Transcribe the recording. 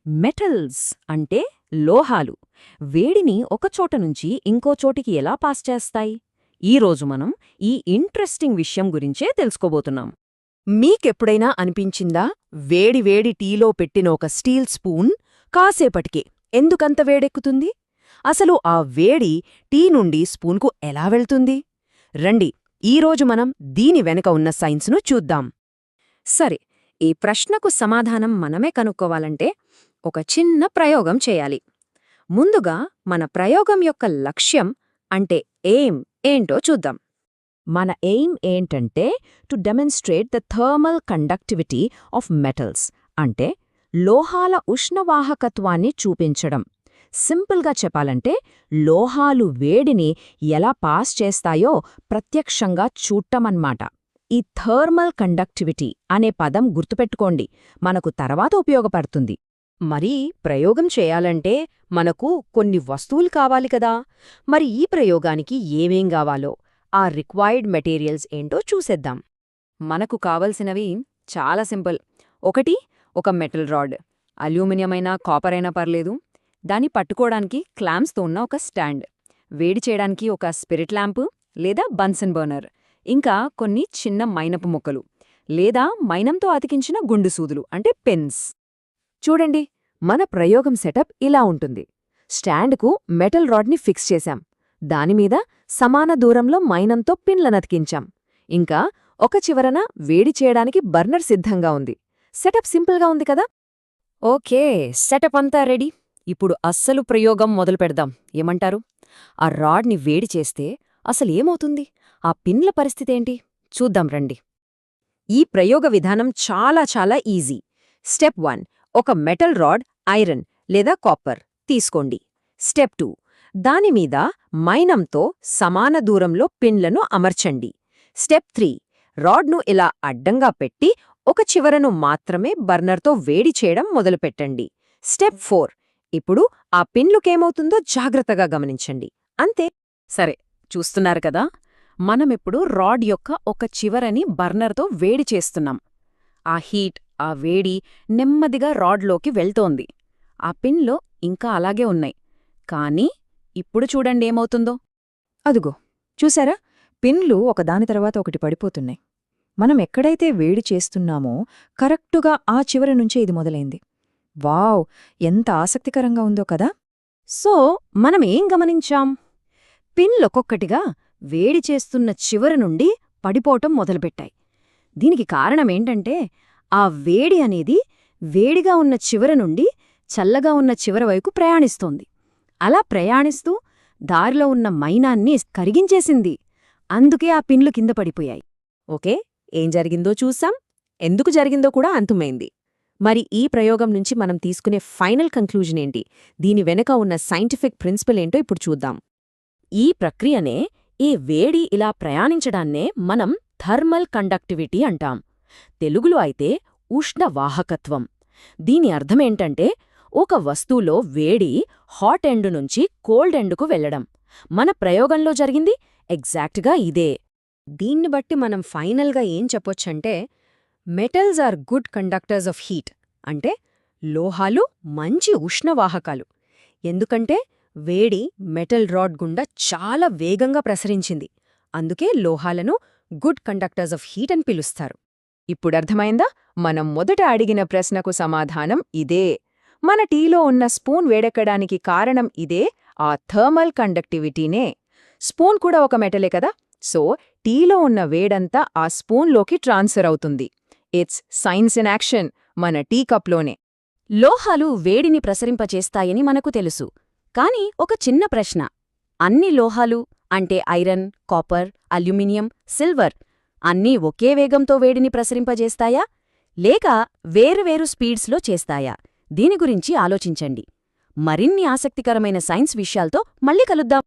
Metals అంటే లోహాలు వేడిని ఒకచోట నుంచి ఇంకో చోటికి ఎలా పాస్ చేస్తాయి? ఈరోజు మనం ఈ ఇంట్రెస్టింగ్ విషయం గురించే తెలుసుకోబోతున్నాం. మీకెప్పుడైనా అనిపించిందా వేడివేడి టీలో పెట్టిన ఒక స్టీల్ స్పూన్ కాసేపటికే ఎందుకంత వేడెక్కుతుంది? అసలు ఆ వేడి టీ నుండి స్పూన్కు ఎలా వెళ్తుంది? రండి, ఈరోజు మనం దీని వెనక ఉన్న సైన్స్ను చూద్దాం. సరే, ఈ ప్రశ్నకు సమాధానం మనమే కనుక్కోవాలంటే ఒక చిన్న ప్రయోగం చేయాలి. ముందుగా మన ప్రయోగం యొక్క లక్ష్యం అంటే ఏంటో చూద్దాం. మన ఎయిమ్ ఏంటంటే to demonstrate the thermal conductivity of metals, అంటే లోహాల ఉష్ణవాహకత్వాన్ని చూపించడం. సింపుల్గా చెప్పాలంటే లోహాలు వేడిని ఎలా పాస్ చేస్తాయో ప్రత్యక్షంగా చూడటమన్నమాట. ఈ థర్మల్ కండక్టివిటీ అనే పదం గుర్తుపెట్టుకోండి, మనకు తర్వాత ఉపయోగపడుతుంది. మరి ప్రయోగం చేయాలంటే మనకు కొన్ని వస్తువులు కావాలి కదా. మరి ఈ ప్రయోగానికి ఏమేం కావాలో, ఆ రిక్వైర్డ్ మెటీరియల్స్ ఏంటో చూసేద్దాం. మనకు కావలసినవి చాలా సింపుల్. ఒకటి, ఒక మెటల్ రాడ్, అల్యూమినియం అయినా కాపర్ అయినా పర్లేదు. దాన్ని పట్టుకోవడానికి క్లాంప్స్తో ఉన్న ఒక స్టాండ్, వేడి చేయడానికి ఒక స్పిరిట్ ల్యాంపు లేదా బన్సన్ బర్నర్, ఇంకా కొన్ని చిన్న మైనపు ముక్కలు లేదా మైనంతో అతికించిన గుండు సూదులు అంటే పెన్స్. చూడండి, మన ప్రయోగం సెటప్ ఇలా ఉంటుంది. స్టాండ్కు మెటల్ రాడ్ని ఫిక్స్ చేశాం, దానిమీద సమాన దూరంలో మైనంతో పిన్లనతికించాం, ఇంకా ఒక చివరన వేడి చేయడానికి బర్నర్ సిద్ధంగా ఉంది. సెటప్ సింపుల్గా ఉంది కదా. ఓకే, సెటప్ అంతా రెడీ. ఇప్పుడు అస్సలు ప్రయోగం మొదలుపెడదాం. ఏమంటారు? ఆ రాడ్ని వేడి చేస్తే అసలేమవుతుంది? ఆ పిన్ల పరిస్థితేంటి చూద్దాం రండి. ఈ ప్రయోగ విధానం చాలా ఈజీ. స్టెప్ 1, ఒక మెటల్ రాడ్, ఐరన్ లేదా కాపర్ తీసుకోండి. స్టెప్ 2, దానిమీద మైనంతో సమాన దూరంలో పిన్లను అమర్చండి. స్టెప్ 3, రాడ్ను ఇలా అడ్డంగా పెట్టి ఒక చివరను మాత్రమే బర్నర్తో వేడి చేయడం మొదలుపెట్టండి. స్టెప్ 4, ఇప్పుడు ఆ పిన్లుకేమవుతుందో జాగ్రత్తగా గమనించండి. అంతే. సరే, చూస్తున్నారు కదా, మనమిప్పుడు రాడ్ యొక్క ఒక చివరని బర్నర్తో వేడి చేస్తున్నాం. ఆ హీట్, ఆ వేడి నెమ్మదిగా రాడ్లోకి వెళ్తోంది. ఆ పిన్లో ఇంకా అలాగే ఉన్నాయి. కానీ ఇప్పుడు చూడండి ఏమవుతుందో. అదుగో, చూసారా, పిన్లు ఒకదాని తర్వాత ఒకటి పడిపోతున్నాయి. మనం ఎక్కడైతే వేడి చేస్తున్నామో కరెక్టుగా ఆ చివరి నుంచే ఇది మొదలైంది. వావ్, ఎంత ఆసక్తికరంగా ఉందో కదా. సో మనమేం గమనించాం? పిన్లొక్కొక్కటిగా వేడి చేస్తున్న చివరి నుండి పడిపోవటం మొదలుపెట్టాయి. దీనికి కారణమేంటంటే ఆ వేడి అనేది వేడిగా ఉన్న చివర నుండి చల్లగా ఉన్న చివర వైపు ప్రయాణిస్తోంది. అలా ప్రయాణిస్తూ దారిలో ఉన్న మైనాన్ని కరిగించేసింది. అందుకే ఆ పిన్లు కింద పడిపోయాయి. ఓకే, ఏం జరిగిందో చూసాం, ఎందుకు జరిగిందో కూడా అంతుమైంది. మరి ఈ ప్రయోగం నుంచి మనం తీసుకునే ఫైనల్ కంక్లూజన్ ఏంటి? దీని వెనక ఉన్న సైంటిఫిక్ ప్రిన్సిపల్ ఏంటో ఇప్పుడు చూద్దాం. ఈ ప్రక్రియనే, ఈ వేడి ఇలా ప్రయాణించడాన్నే మనం థర్మల్ కండక్టివిటీ అంటాం. తెలుగులో అయితే ఉష్ణవాహకత్వం. దీని అర్థమేంటంటే ఒక వస్తువులో వేడి హాట్ ఎండ్ నుంచి కోల్డ్ ఎండుకు వెళ్లడం. మన ప్రయోగంలో జరిగింది ఎగ్జాక్ట్గా ఇదే. దీన్ని బట్టి మనం ఫైనల్గా ఏం చెప్పొచ్చంటే, metals are good conductors of heat, అంటే లోహాలు మంచి ఉష్ణవాహకాలు. ఎందుకంటే వేడి మెటల్ రాడ్ గుండా చాలా వేగంగా ప్రసరించింది. అందుకే లోహాలను గుడ్ కండక్టర్స్ ఆఫ్ హీట్ అని పిలుస్తారు. ఇప్పుడర్థమైందా? మనం మొదట అడిగిన ప్రశ్నకు సమాధానం ఇదే. మన టీలో ఉన్న స్పూన్ వేడెక్కడానికి కారణం ఇదే, ఆ థర్మల్ కండక్టివిటీనే. స్పూన్ కూడా ఒక మెటలే కదా, సో టీలో ఉన్న వేడంతా ఆ స్పూన్లోకి ట్రాన్స్ఫర్ అవుతుంది. ఇట్స్ సైన్స్ ఇన్ యాక్షన్, మన టీ కప్లోనే. లోహాలు వేడిని ప్రసరింపచేస్తాయని మనకు తెలుసు. కాని ఒక చిన్న ప్రశ్న, అన్ని లోహాలు అంటే ఐరన్, కాపర్, అల్యూమినియం, సిల్వర్ అన్నీ ఒకే వేగంతో వేడిని ప్రసరింపజేస్తాయా, లేక వేరువేరు స్పీడ్స్లో చేస్తాయా? దీని గురించి ఆలోచించండి. మరిన్ని ఆసక్తికరమైన సైన్స్ విషయాలతో మళ్ళీ కలుద్దాం.